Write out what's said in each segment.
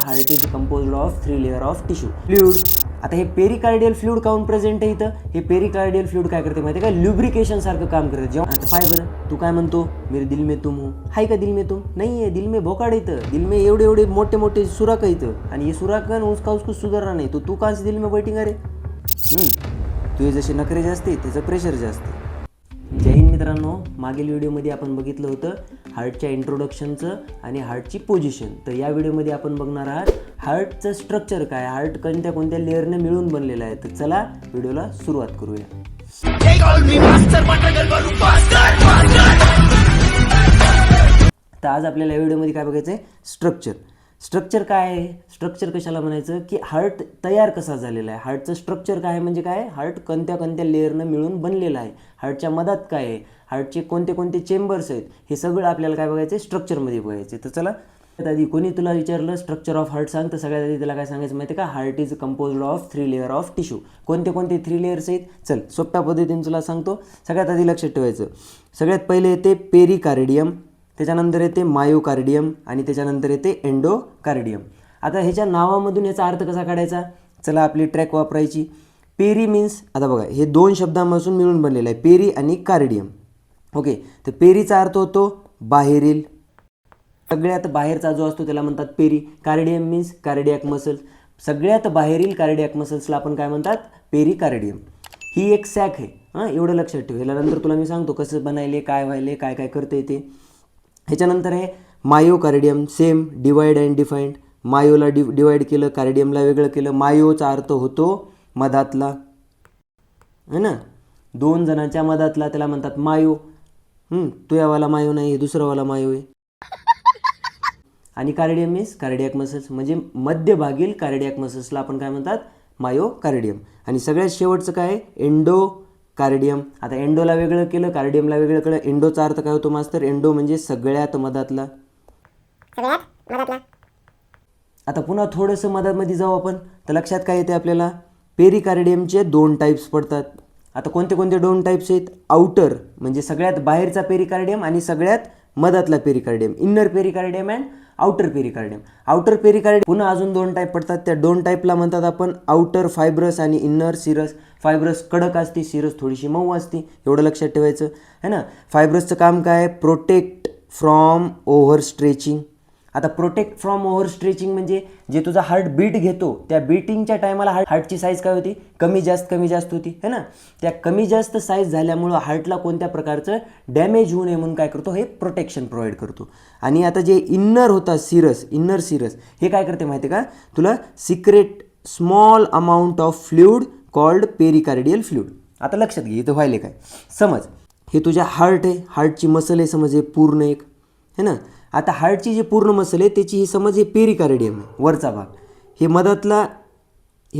Heart is composed of 3 layer of tissue fluid. आता हे pericardial fluid काऊन present आहे इथं? हे पेरिकार्डियल फ्लूइड काय करते माहिती आहे का? ल्युब्रिकेशन सारखं काम करते. जेव्हा आता पाय बरं, तू काय म्हणतो, मेरे दिल में तुम हो. हाय का दिल में तुम? नाही आहे, दिल में भोकाड येतं. दिल में एवढे एवढे मोठे मोठे सुराख येतं आणि हे सुराखन उसका उसको सुधारणार नाही. तो तू काच दिल में बैटिंग अरे. तुझे जसे नखरे जास्त त्याचं प्रेशर जास्त. जय हिंद मित्रांनो, मागील व्हिडिओमध्ये आपण बघितलं होतं हार्टच्या इंट्रोडक्शनचं आणि हार्टची पोझिशन. तर या व्हिडिओमध्ये आपण बघणार आहात हार्टचं स्ट्रक्चर काय, हार्ट कोणत्या कोणत्या लेअरने मिळून बनलेलं आहे. तर चला व्हिडिओला सुरुवात करूया. तर आज आपल्याला या व्हिडिओमध्ये काय बघायचं आहे? स्ट्रक्चर. स्ट्रक्चर काय आहे? स्ट्रक्चर कशाला म्हणायचं की हार्ट तयार कसा झालेला आहे. हार्टचं स्ट्रक्चर काय आहे म्हणजे काय? हार्ट कोणत्या कोणत्या लेअरनं मिळून बनलेलं आहे, हार्टच्या मधात काय आहे, हार्टचे कोणते कोणते चेंबर्स आहेत, हे सगळं आपल्याला काय बघायचं आहे? स्ट्रक्चरमध्ये बघायचं. तर चला, आधी कोणी तुला विचारलं स्ट्रक्चर ऑफ हार्ट सांग, तर सगळ्यात आधी त्याला काय सांगायचं माहिती आहे का? Heart is composed of 3 layer of tissue. कोणते कोणते 3 लेयर्स आहेत? चल सोप्या पद्धतीने तुला सांगतो. सगळ्यात आधी लक्षात ठेवायचं, सगळ्यात पहिले येते पेरिकार्डियम, त्याच्यानंतर येते मायोकार्डियम आणि त्याच्यानंतर येते एंडोकार्डियम. आता ह्याच्या नावामधून याचा अर्थ कसा काढायचा? चला आपली ट्रॅक वापरायची. पेरी मीन्स, आता बघा हे दोन शब्दांपासून मिळून बनलेलं आहे, पेरी आणि कार्डियम. ओके, तर पेरीचा अर्थ होतो बाहेरील, सगळ्यात बाहेरचा जो असतो त्याला म्हणतात pericardium means cardiac muscles, सगळ्यात बाहेरील कार्डियक मसल्सला आपण काय म्हणतात? पेरिकार्डियम. ही एक सॅक आहे. एवढं लक्षात ठेव. यानंतर तुला मी सांगतो कसं बनायले, काय व्हायले, काय काय करते ते. ह्याच्यानंतर आहे myocardium. Same divide and defined. मायोला डिवाइड केलं, कार्डियमला वेगळं केलं. मायोचा अर्थ होतो मधातला, है ना, दोन जणांच्या मधातला, त्याला म्हणतात मायो. तुझ्यावाला मायो नाही, हे दुसरावाला मायो आहे. आणि कार्डियम मीन्स कार्डियक मसल्स, म्हणजे मध्यभागील कार्डियक मसल्सला आपण काय म्हणतात? मायोकार्डियम. आणि सगळ्यात शेवटचं काय आहे? एंडोकार्डियम. आता एंडोला वेगळं केलं, कार्डियमला वेगळं केलं. एंडोचा अर्थ काय होतो मास्तर? एंडो म्हणजे सगळ्यात मधातला. आता पुन्हा थोडंसं मधामध्ये जाऊ आपण, तर लक्षात काय येते आपल्याला? पेरिकार्डियमचे 2 टाईप्स पडतात. आता कोणते कोणते 2 टाईप्स आहेत? आउटर म्हणजे सगळ्यात बाहेरचा पेरिकार्डियम आणि सगळ्यात मधातला pericardium. Inner pericardium and outer pericardium. Outer pericardium पुन्हा अजून 2 टाईप पडतात. त्या 2 टाईपला म्हणतात आपण आउटर फायब्रस आणि इन्नर सिरस. फायब्रस कडक असते, सिरस थोडीशी मऊ असते. एवढं लक्षात ठेवायचं है ना. फायब्रसचं काम काय आहे? Protect from over stretching. आता प्रोटेक्ट फ्रॉम ओव्हर स्ट्रेचिंग म्हणजे जे तुझा हार्ट बीट घेतो त्या बीटिंगच्या टायमाला हार्टची साईज काय होती? कमी जास्त होती है ना. त्या कमी जास्त साईज झाल्यामुळं हार्टला कोणत्या प्रकारचं डॅमेज होऊ नये म्हणून काय करतो? हे प्रोटेक्शन प्रोव्हाइड करतो. आणि आता जे इन्नर होता सिरस, इन्नर सिरस, हे काय करते माहिती आहे का तुला? Secrete small amount of fluid called pericardial fluid. आता लक्षात घे, इथं व्हायले काय? समज हे तुझ्या हार्ट आहे, हार्टची मसल आहे समज, हे पूर्ण एक है ना. आता हार्टची जी पूर्ण मसल आहे त्याची ही समज हे पेरिकार्डियम आहे, वरचा भाग. हे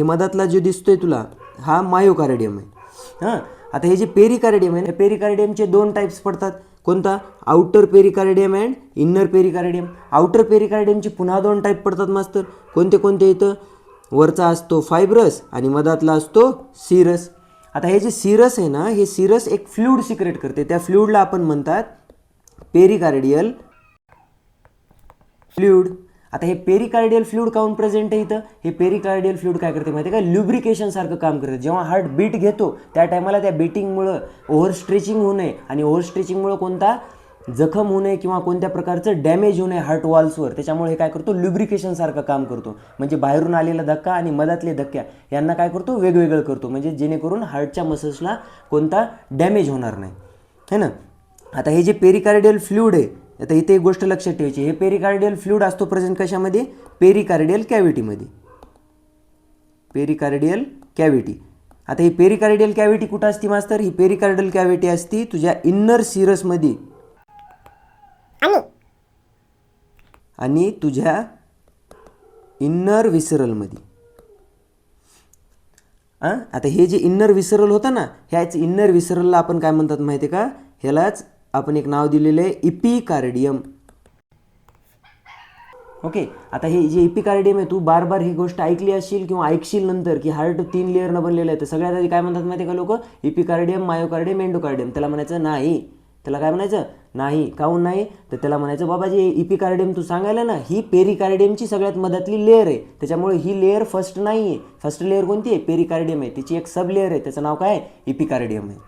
मधातला जो दिसतोय तुला हा मायोकार्डियम आहे. आता हे जे पेरिकार्डियम आहे, पेरिकार्डियमचे 2 टाईप्स पडतात. कोणता? Outer pericardium and inner pericardium. Outer पेरिकार्डियमचे पुन्हा 2 टाईप पडतात मास्तर. कोणते कोणते येतं? वरचा असतो फायब्रस आणि मधातला असतो सिरस. आता हे जे सिरस आहे ना, हे सिरस एक फ्लुइड सिक्रेट करते. त्या फ्लुइडला आपण म्हणतात पेरिकार्डियल फ्लुइड. आता हे पेरिकार्डियल फ्लुइड काऊन प्रेझेंट आहे इथं? हे पेरिकार्डियल फ्लुइड काय करते माहिती आहे का? ल्युब्रिकेशन सारखं काम करते. जेव्हा हार्ट बीट घेतो त्या टायमाला त्या बीटिंगमुळं ओव्हर स्ट्रेचिंग होऊ नये आणि ओव्हर स्ट्रेचिंगमुळं कोणता जखम होऊ नये किंवा कोणत्या प्रकारचं डॅमेज होऊ नये हार्ट वॉल्सवर. त्याच्यामुळे हे काय करतो? ल्युब्रिकेशन सारखं काम करतो. म्हणजे बाहेरून आलेला धक्का आणि मधातले धक्क्या यांना काय करतो? वेगवेगळं करतो, म्हणजे जेणेकरून हार्टच्या मसल्सला कोणता डॅमेज होणार नाही है ना. आता हे जे पेरिकार्डियल फ्लुइड आहे, आता इथे एक गोष्ट लक्षात ठेवायची, हे पेरिकार्डियल फ्लुइड असतो प्रेझेंट कशामध्ये? पेरिकार्डियल कॅव्हिटीमध्ये. Pericardial cavity. आता ही पेरिकार्डियल कॅव्हिटी कुठं असते मास्तर? ही पेरिकार्डियल कॅव्हिटी असती तुझ्या इन्नर सिरसमध्ये आणि तुझ्या इन्नर विसरलमध्ये. आता हे जे इन्नर विसरल होतं ना, ह्याच इन्नर विसरलला आपण काय म्हणतात माहिती आहे का? ह्यालाच आपण एक नाव दिलेलं आहे इपिकार्डियम. ओके, आता हे जे इपिकार्डियम आहे, तू बार बार ही गोष्ट ऐकली असेल किंवा ऐकशील नंतर की हार्ट 3 लेअरनं बनलेलं आहे. तर सगळ्यात आधी काय म्हणतात माहिती आहे का लोक? इपिकार्डियम, मायोकार्डियम, एंडोकार्डियम. त्याला म्हणायचं नाही, त्याला काय म्हणायचं नाही. काहून नाही तर त्याला म्हणायचं बाबा जे इपिकार्डियम तू सांगायला ना ही पेरिकार्डियमची सगळ्यात मधातली लेअर आहे, त्याच्यामुळे ही लेअर फर्स्ट नाही आहे. फर्स्ट लेअर कोणती आहे? पेरिकार्डियम आहे. तिची एक सब लेअर आहे, त्याचं नाव काय आहे? इपिकार्डियम आहे.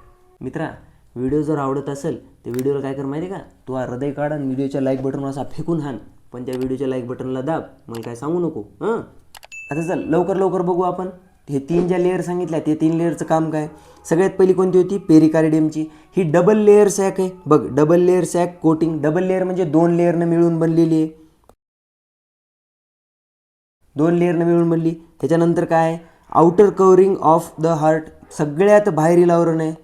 मित्रा, व्हिडिओ जर आवडत असेल तर व्हिडिओला काय कर माहिती आहे का, तू हृदय काढ आणि व्हिडिओच्या लाईक बटन असा फेकून हाण, पण त्या व्हिडिओच्या लाईक बटनला दाब, मला काय सांगू नको. आता चल लवकर लवकर बघू आपण हे 3 ज्या लेअर सांगितल्या ते 3 लेअरचं काम काय. सगळ्यात पहिली कोणती होती? पेरिकार्डियमची. ही डबल लेअर सॅक आहे बघ, double layer sac coating. Double layer म्हणजे 2 लेअरनं मिळून बनलेली आहे, 2 लेअरनं मिळून बनली. त्याच्यानंतर काय? Outer covering of the heart, सगळ्यात बाहेरील आवरण आहे.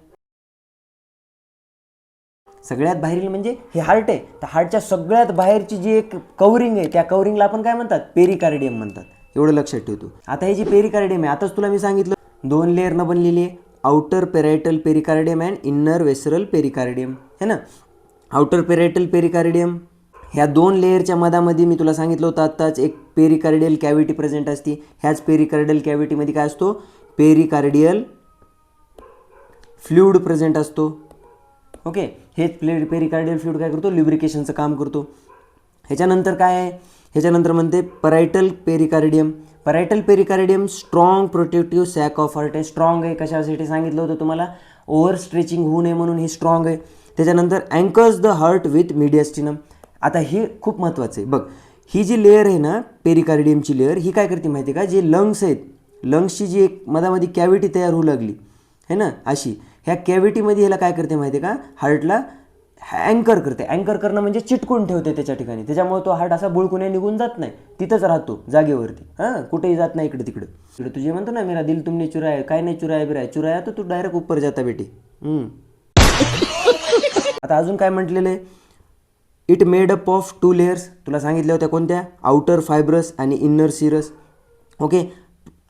सगळ्यात बाहेरील म्हणजे हे हार्ट आहे, तर हार्टच्या सगळ्यात बाहेरची जी एक कव्हरिंग आहे त्या कव्हरिंगला आपण काय म्हणतात? पेरिकार्डियम म्हणतात. एवढं लक्षात ठेवतो. आता हे जी पेरिकार्डियम आहे, आताच तुला मी सांगितलं 2 लेअरनं बनलेली आहे. Outer parietal pericardium and inner visceral pericardium है ना. आउटर पेरायटल पेरिकार्डियम ह्या 2 लेअरच्या मधामध्ये मी तुला सांगितलं होतं आत्ताच एक पेरिकार्डियल कॅव्हिटी प्रेझेंट असते. ह्याच पेरिकार्डियल कॅव्हिटीमध्ये काय असतो? पेरिकार्डियल फ्लुइड प्रेझेंट असतो. ओके, हेच पेरिकार्डियल फ्लुइड काय करतो? ल्युब्रिकेशनचं काम करतो. ह्याच्यानंतर काय आहे? ह्याच्यानंतर म्हणते parietal pericardium. Parietal pericardium strong protective sac of heart आहे. स्ट्रॉंग आहे कशासाठी सांगितलं होतं तुम्हाला? ओव्हर स्ट्रेचिंग होऊ नये म्हणून ही स्ट्रॉंग आहे. त्याच्यानंतर अँकर्स द हार्ट विथ मिडियास्टिनम. आता हे खूप महत्त्वाचं आहे बघ, ही जी लेअर आहे ना पेरिकार्डियमची लेअर, ही काय करते माहिती आहे का? जे लंग्स आहेत, लंग्सची जी एक मधामध्ये कॅव्हिटी तयार होऊ लागली है ना अशी, ह्या कॅव्हिटीमध्ये ह्याला काय करते माहिती आहे का? हार्टला अँकर करते. अँकर करणं म्हणजे चिटकून ठेवते त्याच्या ठिकाणी, त्याच्यामुळे तो हार्ट असा बुळकुने निघून जात नाही, तिथंच राहतो जागेवरती. कुठेही जात नाही इकडे तिकडे. इकडे तुझे म्हणतो ना मेरा दिल तुमने चुराया, काय नाही चुराया बिराया, चुराया तर तू डायरेक्ट ऊपर जाता बेटी. आता अजून काय म्हटलेलं आहे? It made up of 2 layers. तुला सांगितल्या होत्या कोणत्या? आउटर फायब्रस आणि इन्नर सिरस. ओके,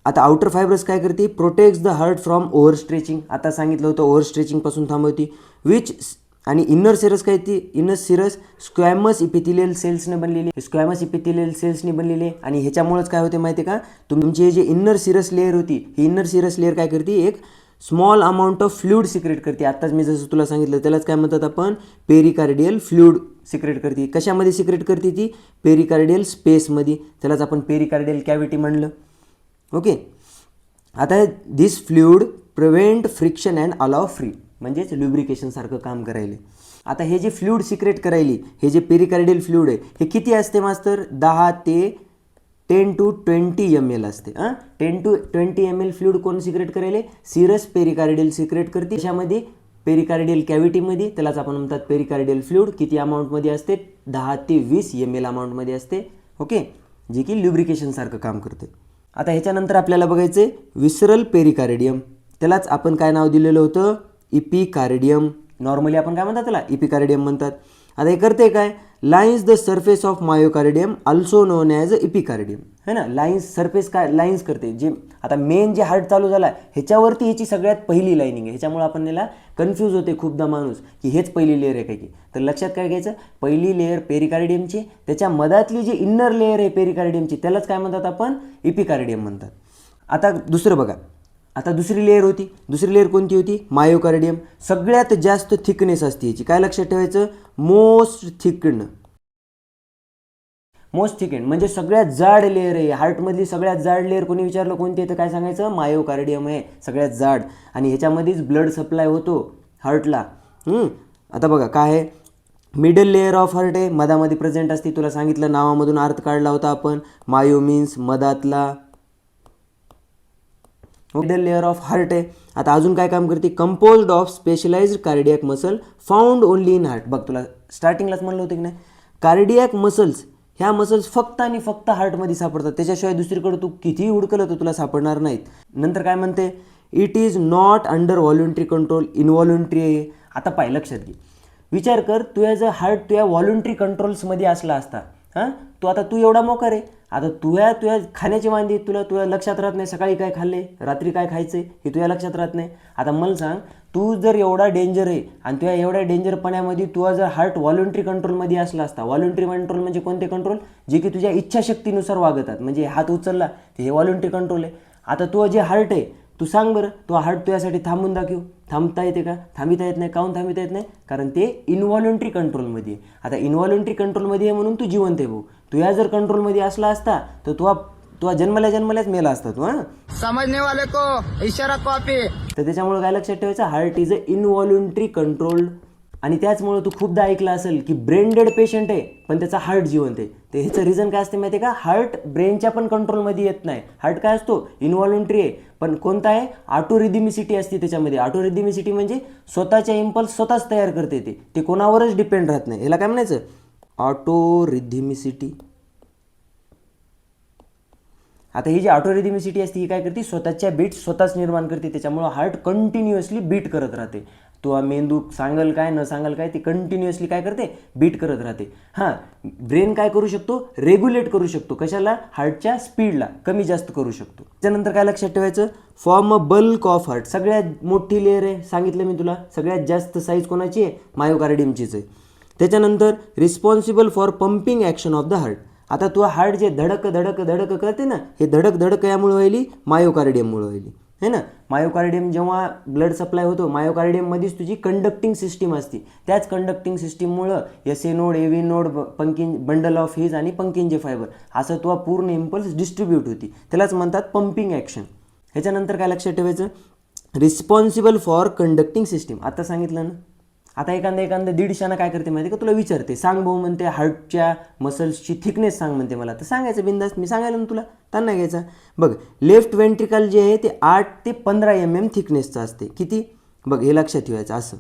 आता आउटर फायब्रस काय करते? Protects the heart from over stretching. आता सांगितलं होतं ओव्हर स्ट्रेचिंगपासून थांबवती. विच आणि इन्नर सिरस काय ती? इन्नर सिरस स्क्वॅमस इपिथिलियल सेल्सने बनलेली, स्क्वॅमस इपिथिलियल सेल्सने बनलेली आहे. आणि ह्याच्यामुळेच काय होते माहिती आहे का? तुमची जे इन्नर सिरस लेअर होती, ही इन्नर सिरस लेअर काय करते? एक small amount of fluid secrete करते. आत्ताच मी जसं तुला सांगितलं त्यालाच काय म्हणतात आपण? पेरिकार्डियल फ्लुइड सिक्रेट करते. कशामध्ये सिक्रेट करते ती? पेरिकार्डियल स्पेसमध्ये. त्यालाच आपण पेरिकार्डियल कॅव्हिटी म्हणलं. ओके, आता this fluid prevent friction and allow free, म्हणजेच ल्युब्रिकेशनसारखं काम करायले. आता हे जे फ्लुइड सिक्रेट करायली, हे जे पेरिकार्डियल फ्लुइड आहे, हे किती असते मास्तर? 10 ते 10 to 20 ml असते. 10 to 20 ml फ्लुइड कोण सिक्रेट करायले? सिरस पेरिकार्डियल सिक्रेट करते. त्याच्यामध्ये पेरिकार्डियल कॅव्हिटीमध्ये, त्यालाच आपण म्हणतात पेरिकार्डियल फ्लुइड. किती अमाऊंटमध्ये असते? 10 ते 20 ml अमाऊंटमध्ये असते. ओके, जे की ल्युब्रिकेशनसारखं काम करते. आता ह्याच्यानंतर आपल्याला बघायचं आहे विसरल पेरिकार्डियम. त्यालाच आपण काय नाव दिलेलं होतं? इपिकार्डियम. नॉर्मली आपण काय म्हणतात त्याला? इपिकार्डियम म्हणतात. आता हे करते काय? Lines the surface of myocardium also known as epicardium है ना. लाईन्स सरफेस काय लाईन्स करते? जे आता मेन जे हार्ट चालू झाला ह्याच्यावरती ह्याची सगळ्यात पहिली लाईनिंग आहे. ह्याच्यामुळे आपण याला कन्फ्यूज होते खूपदा माणूस की हेच पहिली लेअर आहे काय की. तर लक्षात काय घ्यायचं? पहिली लेअर पेरिकार्डियमची, त्याच्या मधातली जी इन्नर लेअर आहे पेरिकार्डियमची त्यालाच काय म्हणतात आपण? इपिकार्डियम म्हणतात. आता दुसरं बघा, आता दुसरी लेअर होती. दुसरी लेअर कोणती होती? मायोकार्डियम. सगळ्यात जास्त थिकनेस असते याची. काय लक्षात ठेवायचं? Most thicken. मोस्ट थिकन म्हणजे सगळ्यात जाड लेअर आहे. हार्टमधली सगळ्यात जाड लेअर कोणी विचारलं कोणती आहे तर काय सांगायचं? मायोकार्डियम आहे सगळ्यात जाड. आणि ह्याच्यामध्येच ब्लड सप्लाय होतो हार्टला. आता बघा काय आहे? मिडल लेअर ऑफ हार्ट आहे, मधामध्ये प्रेझेंट असते. तुला सांगितलं नावामधून अर्थ काढला होता आपण. मायो मीन्स मधातला. मिडल लेअर ऑफ हार्ट आहे. आता अजून काय काम करते? Composed of specialized cardiac muscle found only in heart. बघ तुला स्टार्टिंगलाच म्हणलं होतं की नाही, कार्डियक मसल्स ह्या मसल्स फक्त आणि फक्त हार्टमध्ये सापडतात. त्याच्याशिवाय दुसरीकडे तू कितीही हुडकलं तर तुला सापडणार नाहीत. नंतर काय म्हणते? It is not under voluntary control, इनव्हॉलंटरी आहे. आता पाय लक्षात घे, विचार कर, तुझ्या जर हार्ट तुझ्या व्हॉलंटरी कंट्रोल्समध्ये असला असता, तू एवढा मोकार आहे. आता तुझ्या खाण्याची वांदी तुझ्या लक्षात राहत नाही, सकाळी काय खाल्ले, रात्री काय खायचे हे तुझ्या लक्षात राहत नाही. आता मला सांग, तू जर एवढा डेंजर आहे आणि तुझ्या एवढ्या डेंजरपणामध्ये तुझा जर हार्ट व्हॉलंटरी कंट्रोलमध्ये असला असता. व्हॉलंटरी कंट्रोल म्हणजे कोणते कंट्रोल? जे की तुझ्या इच्छाशक्तीनुसार वागतात. म्हणजे हात उचलला ते हे व्हॉलंटरी कंट्रोल आहे. आता तुझं जे हार्ट आहे तू सांग बरं, तो हार्ट तुझ्यासाठी थांबून दाखव. थांबता येते का? थांबिता येत नाही. काहून थांबिता येत नाही? कारण ते इनव्हॉलंटरी कंट्रोलमध्ये आहे. आता इनव्हॉलंटरी कंट्रोलमध्ये आहे म्हणून तू जिवंत आहे भाऊ. तुझ्या जर कंट्रोलमध्ये असला असता तर तुझा जन्मल्याच मेला असता तू. हां, समझने वाले को इशारा कॉपी. तर त्याच्यामुळे काय लक्षात ठेवायचं, हार्ट इज अ इनव्हॉलंटरी कंट्रोल. आणि त्याचमुळे तू खूपदा ऐकलं असेल की ब्रेन डेड पेशंट आहे पण त्याचा हार्ट जिवंत आहे. तर ह्याचं रिझन काय असते माहिती आहे का? हार्ट ब्रेनच्या पण कंट्रोलमध्ये येत नाही. हार्ट काय असतो? इनव्हॉलंटरी आहे. पण कोणता आहे? ऑटोरिदमिसिटी असते त्याच्यामध्ये. ऑटोरिदमिसिटी म्हणजे स्वतःच्या इम्पल्स स्वतःच तयार करते. ते कोणावरच डिपेंड राहत नाही. ह्याला काय म्हणायचं? ऑटोरिदमिसिटी. आता ही जी ऑटोरिदमिसिटी असते ही काय करते? स्वतःच्या बीट्स स्वतःच निर्माण करते. त्याच्यामुळं हार्ट कंटिन्युअसली बीट करत राहते. तो मेंदू सांगल काय न सांगल काय ते कंटिन्युअसली काय करते? बीट करत राहते. हां, ब्रेन काय करू शकतो? रेग्युलेट करू शकतो. कशाला? हार्टच्या स्पीडला कमी जास्त करू शकतो. त्याच्यानंतर काय लक्षात ठेवायचं? Form a bulk of heart. सगळ्यात मोठी लेअर आहे, सांगितलं मी तुला. सगळ्यात जास्त साईज कोणाची आहे? मायोकार्डियमचीच आहे. त्याच्यानंतर responsible for pumping action of the heart. आता तू हार्ट जे धडक धडक धडक करते ना, हे धडक धडक यामुळे व्हायली? मायोकार्डियममुळे व्हायली है ना. मायोकार्डियम जेव्हा ब्लड सप्लाय होतो, मायोकार्डियममध्येच तुझी कंडक्टिंग सिस्टीम असते. त्याच कंडक्टिंग सिस्टीममुळं SA node, AV node, bundle of His आणि पंकिंजे फायबर असं तुला पूर्ण इम्पल्स डिस्ट्रीब्यूट होती. त्यालाच म्हणतात पंपिंग ॲक्शन. ह्याच्यानंतर काय लक्षात ठेवायचं? Responsible for conducting system. आता सांगितलं ना. आता एखादा दीडशानं काय करते माहिती का? तुला विचारते, सांग भाऊ म्हणते हार्टच्या मसल्सची थिकनेस सांग म्हणते मला. तर सांगायचं बिंदास, मी सांगायला ना तुला, त्यांना घ्यायचा. बघ, लेफ्ट वेंट्रिकल जे आहे ते 8 ते 15 mm थिकनेसचं असते. किती? बघ, हे लक्षात ठेवायचं असं.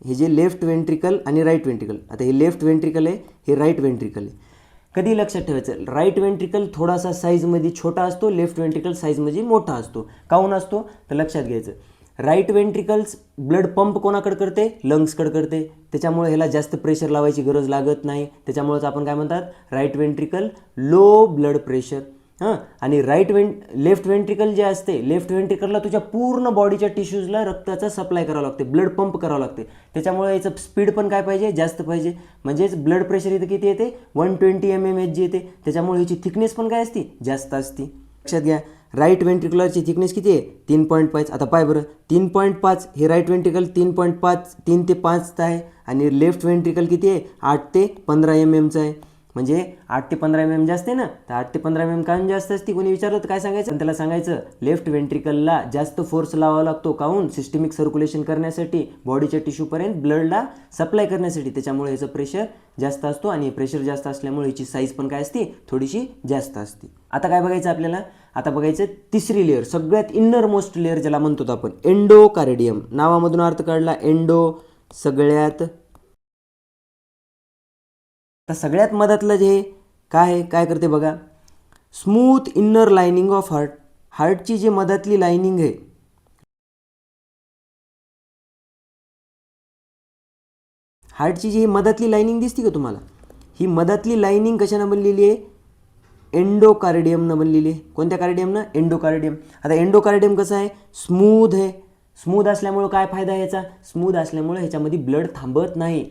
हे जे लेफ्ट वेंट्रिकल आणि राईट वेंट्रिकल, आता हे लेफ्ट वेंट्रिकल आहे, हे राईट वेंट्रिकल आहे. कधी लक्षात ठेवायचं? राईट वेंट्रिकल थोडासा साईजमध्ये छोटा असतो, लेफ्ट वेंट्रिकल साईजमध्ये मोठा असतो. काहून असतो? तर लक्षात घ्यायचं. राईट वेंट्रिकल्स ब्लड पंप कोणाकडे करते? लंग्सकडे करते. त्याच्यामुळे ह्याला जास्त प्रेशर लावायची गरज लागत नाही. त्याच्यामुळेच आपण काय म्हणतात? Right ventricle low blood pressure. हां, आणि लेफ्ट वेंट्रिकल जे असते, लेफ्ट वेंट्रिकलला तुझ्या पूर्ण बॉडीच्या टिश्यूजला रक्ताचा सप्लाय करावं लागते, ब्लड पंप करावं लागते. त्याच्यामुळे याचं स्पीड पण काय पाहिजे? जास्त पाहिजे. म्हणजेच ब्लड प्रेशर इथं किती येते? 120 mmHg येते. त्याच्यामुळे ह्याची थिकनेस पण काय असते? जास्त असते. लक्षात घ्या, राईट वेंट्रिक्युलरची थिकनेस किती आहे? 3.5. आता पाय बरं, 3.5 हे राईट वेंट्रिकल 3.5 3 ते 5चं आहे आणि लेफ्ट वेंट्रिकल किती आहे? 8 ते 15 mmचं आहे. म्हणजे 8 ते 15 mm जास्त आहे ना. तर 8 ते 15 mm काहून जास्त असते? कोणी विचारलं तर काय सांगायचं? त्याला सांगायचं लेफ्ट वेंट्रिकलला जास्त फोर्स लावावा लागतो. काहून? सिस्टमिक सर्क्युलेशन करण्यासाठी, बॉडीच्या टिश्यूपर्यंत ब्लडला सप्लाय करण्यासाठी. त्याच्यामुळे याचं प्रेशर जास्त असतो आणि प्रेशर जास्त असल्यामुळे याची साईज पण काय असते? थोडीशी जास्त असते. आता काय बघायचं आपल्याला? आता बघायचं तिसरी लेअर, सगळ्यात इनर मोस्ट लेअर ज्याला म्हणतो आपण एंडोकार्डियम. नावामधून अर्थ काढला एंडो, सगळ्यात. आता सगळ्यात मधातलं जे काय आहे, काय करते बघा? Smooth inner lining of heart. हार्टची जी मधातली लाइनिंग आहे, हार्टची जी मधातली लाइनिंग दिसते का तुम्हाला? ही मधातली लाइनिंग कशानं बनलेली आहे? एंडोकार्डियमनं बनलेली आहे. कोणत्या कार्डियमनं? एंडोकार्डियम. आता एंडोकार्डियम कसं आहे? स्मूथ आहे. स्मूथ असल्यामुळं काय फायदा आहे याचा? स्मूथ असल्यामुळे ह्याच्यामध्ये ब्लड थांबत नाही,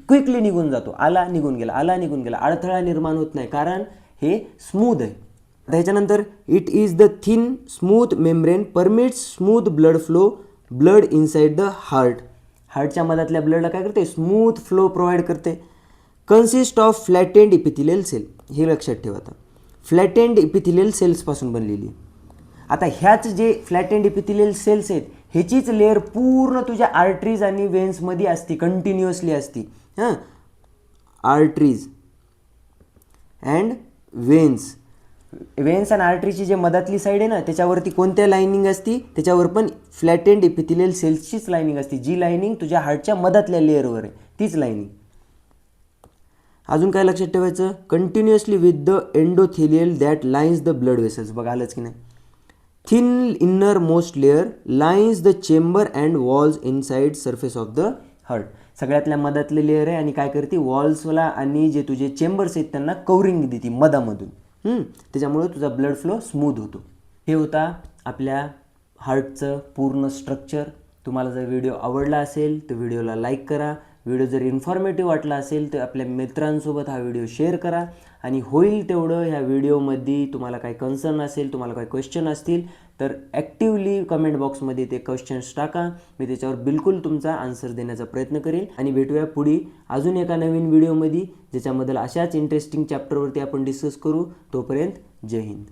क्विकली निघून जातो. आला निघून गेला, आला निघून गेला, अडथळा निर्माण होत नाही, कारण हे स्मूथ आहे. त्याच्यानंतर it is the thin smooth membrane permits smooth blood flow, blood inside the heart. हार्टच्या मधातल्या ब्लडला काय करते? स्मूथ फ्लो प्रोव्हाइड करते. Consist of flattened epithelial cell. हे लक्षात ठेवा. आता फ्लॅटेंड इपिथिलियल सेल्सपासून बनलेली. आता ह्याच जे फ्लॅटेंड इपिथिलियल सेल्स आहेत ह्याचीच लेअर पूर्ण तुझ्या आर्टरीज आणि वेन्समध्ये असते, कंटिन्युअसली असते. हां, आर्टरीज अँड वेन्स. वेन्स आणि आर्टरीची जे मधातली साईड आहे ना त्याच्यावरती कोणत्या लाइनिंग असती? त्याच्यावर पण फ्लॅटेंड इपिथिलियल सेल्सचीच लाइनिंग असते, जी लाइनिंग तुझ्या हार्टच्या मधातल्या लेअरवर आहे, तीच लाइनिंग. अजून काय लक्षात ठेवायचं? Continuously with the endothelial that lines the blood vessels. बघा आलंच की नाही? Thin innermost layer lines the chamber and walls inside surface of the heart. सगळ्यातल्या मधातले लेअर आहे आणि काय करते? वॉल्सला आणि जे तुझे चेंबर्स आहेत त्यांना कव्हरिंग देते मधामधून. त्याच्यामुळे तुझा ब्लड फ्लो स्मूथ होतो. हे होता आपल्या हार्टचं पूर्ण स्ट्रक्चर. तुम्हाला जर व्हिडिओ आवडला असेल तर व्हिडिओला लाईक करा. व्हिडिओ जर इन्फॉर्मेटिव्ह वाटला असेल तर आपल्या मित्रांसोबत हा व्हिडिओ शेअर करा आणि होईल तेवढं ह्या व्हिडिओमध्ये तुम्हाला काही कन्सर्न असेल, तुम्हाला काही क्वेश्चन असतील तर ॲक्टिवली कमेंट बॉक्समध्ये ते क्वेश्चन्स टाका. मी त्याच्यावर बिलकुल तुमचा आन्सर देण्याचा प्रयत्न करेल. आणि भेटूया पुढे अजून एका नवीन व्हिडिओमध्ये ज्याच्याबद्दल अशाच इंटरेस्टिंग चॅप्टरवरती आपण डिस्कस करू. तोपर्यंत जय हिंद.